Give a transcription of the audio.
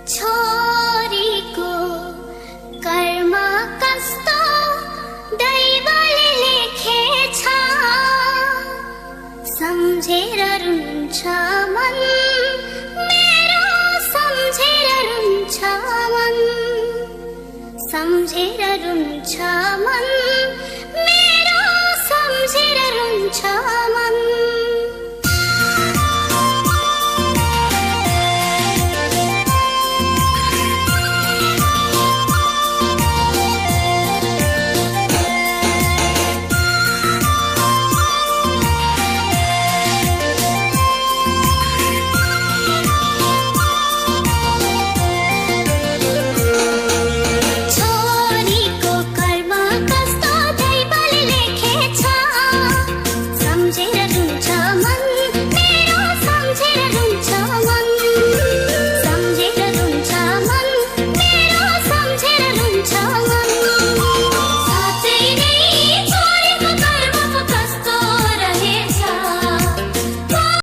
छोरीको कर्म कस्तो दैवले लेखेछ, सम्झेर रुन्छ मन मेरो, सम्झेर रुन्छ मन, सम्झेर रुन्छ मन।